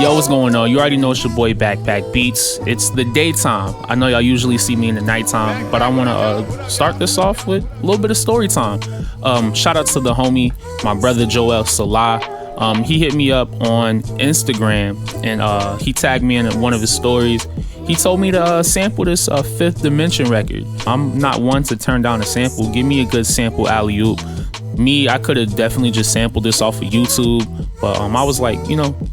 Yo, what's going on? You already know it's your boy Backpack Beats. It's the daytime. I know y'all usually see me in the nighttime, but I want to start this off with a little bit of story time. Shout out to the homie, my brother Joel Salah. He hit me up on Instagram and he tagged me in one of his stories. He told me to sample this Fifth Dimension record. I'm not one to turn down a sample. Give me a good sample alley-oop. Me, I could have definitely just sampled this off of YouTube, but I was like,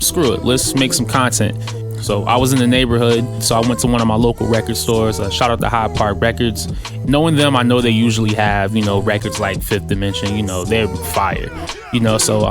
screw it, let's make some content. So I was in the neighborhood, so I went to one of my local record stores. Shout out to Hyde Park Records. Knowing them, I know they usually have, records like Fifth Dimension, they're fire. So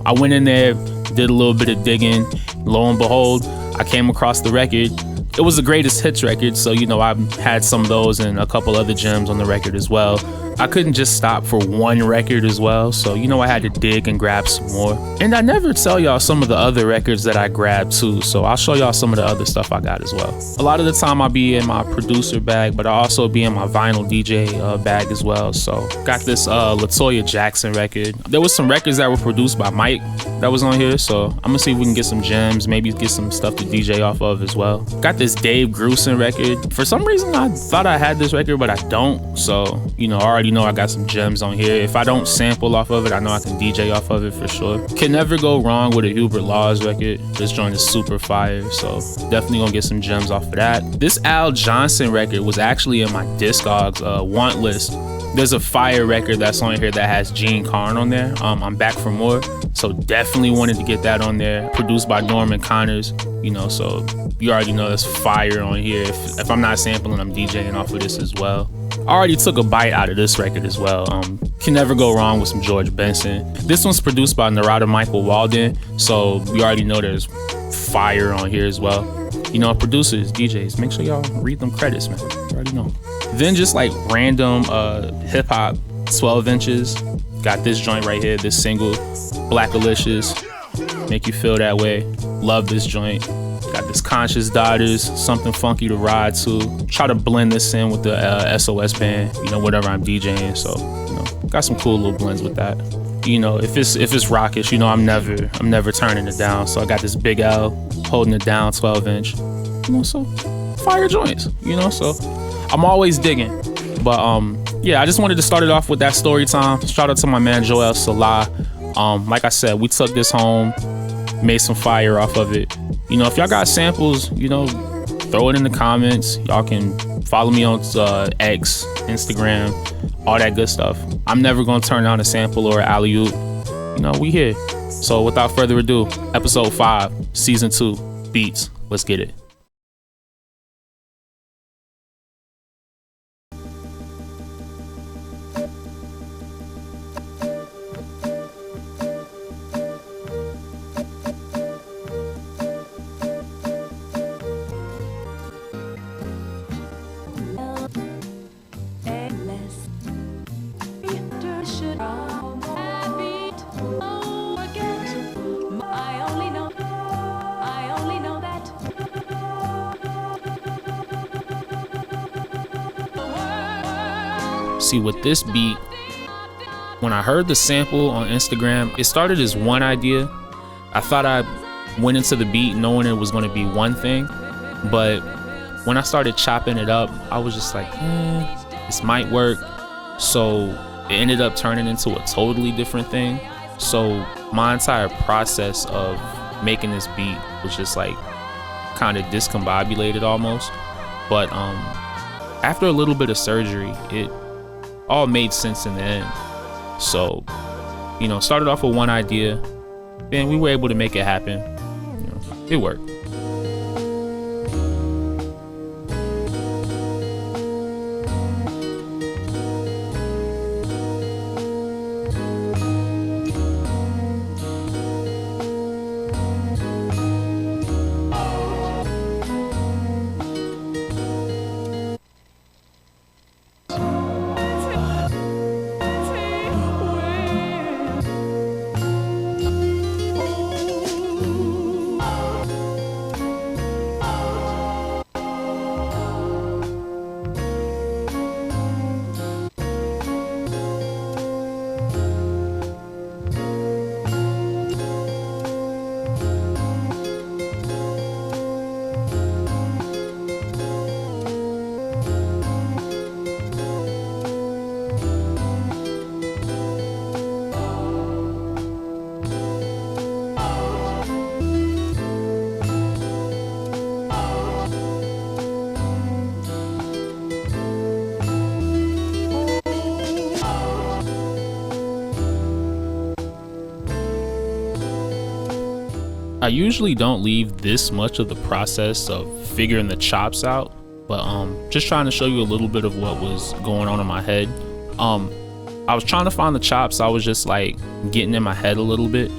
I went in there, did a little bit of digging. Lo and behold, I came across the record. It was the greatest hits record, so I had some of those and a couple other gems on the record as well. I couldn't just stop for one record as well, so I had to dig and grab some more. And I never tell y'all some of the other records that I grabbed too, so I'll show y'all some of the other stuff I got as well. A lot of the time I'll be in my producer bag, but I also be in my vinyl DJ bag as well. So got this LaToya Jackson record. There was some records that were produced by Mike that was on here, so I'm gonna see if we can get some gems, maybe get some stuff to DJ off of as well. Got this Dave Grusin record. For some reason I thought I had this record, but I don't, so I already know I got some gems on here. If I don't sample off of it, I know I can DJ off of it for sure. Can never go wrong with a Hubert Laws record. This joint is super fire, so definitely gonna get some gems off of that. This Al Johnson record was actually in my Discogs want list. There's a fire record that's on here that has Gene Carn on there. I'm back for more, so definitely wanted to get that on there. Produced by Norman Connors, so you already know there's fire on here. If I'm not sampling, I'm DJing off of this as well. I already took a bite out of this record as well. Can never go wrong with some George Benson. This one's produced by Narada Michael Walden, so you already know there's fire on here as well. Producers, DJs, make sure y'all read them credits, man. You already know. Then just like random hip hop 12 inches. Got this joint right here, this single, Blackalicious, Make You Feel That Way. Love this joint. Got this Conscious Daughters, Something Funky to Ride To. Try to blend this in with the SOS band, whatever I'm DJing. So, got some cool little blends with that. If it's rockish, I'm never turning it down. So I got this Big L holding it down, 12 inch. So fire joints, so I'm always digging. But yeah, I just wanted to start it off with that story time. Shout out to my man Joel Salah. Like I said, we took this home, made some fire off of it. If y'all got samples, throw it in the comments. Y'all can follow me on X, Instagram, all that good stuff. I'm never gonna turn down a sample or an alley-oop. We here. So without further ado, episode 5, season 2, Beatz. Let's get it. See, with this beat, when I heard the sample on Instagram, it started as one idea. I thought I went into the beat knowing it was going to be one thing, but when I started chopping it up, I was just like, this might work. So it ended up turning into a totally different thing. So my entire process of making this beat was just like kind of discombobulated almost. But after a little bit of surgery, it all made sense in the end. So, started off with one idea, then we were able to make it happen. It worked. I usually don't leave this much of the process of figuring the chops out, but just trying to show you a little bit of what was going on in my head. I was trying to find the chops. I was just like getting in my head a little bit.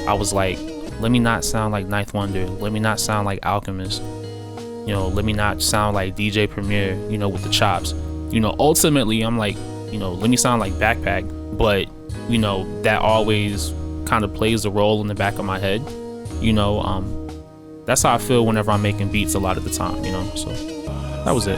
I was like, let me not sound like Ninth Wonder, let me not sound like Alchemist, you know, let me not sound like DJ Premier, you know, with the chops. You know, ultimately I'm like, you know, let me sound like Backpack, but you know, that always kind of plays a role in the back of my head. You know, that's how I feel whenever I'm making beats a lot of the time, you know. So that was it.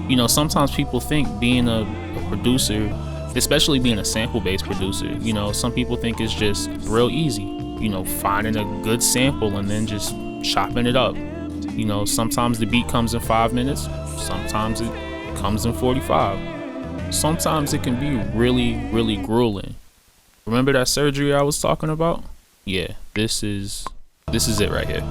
You know, sometimes people think being a producer, especially being a sample-based producer, you know, some people think it's just real easy, you know, finding a good sample and then just chopping it up. You know, sometimes the beat comes in 5 minutes, sometimes it comes in 45. Sometimes it can be really, really grueling. Remember that surgery I was talking about? Yeah, this is it right here.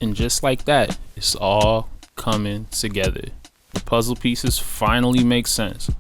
And just like that, it's all coming together. The puzzle pieces finally make sense.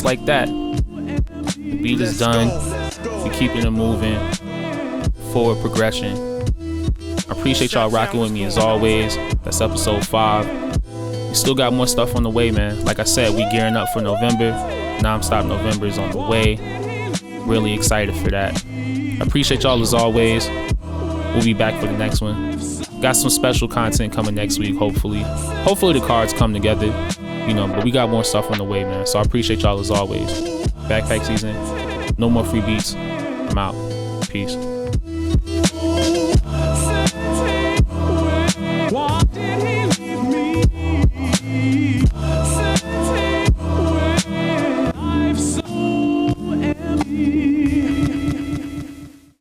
like that, the beat is done. We're keeping it moving. Forward progression. I appreciate y'all rocking with me as always. That's episode 5. We still got more stuff on the way, man. Like I said, we gearing up for November. Non-stop November is on the way. Really excited for that. I appreciate y'all as always. We'll be back for the next one. Got some special content coming next week, hopefully. Hopefully the cards come together, but we got more stuff on the way, man. So I appreciate y'all as always. Backpack season. No more free beats. I'm out. Peace.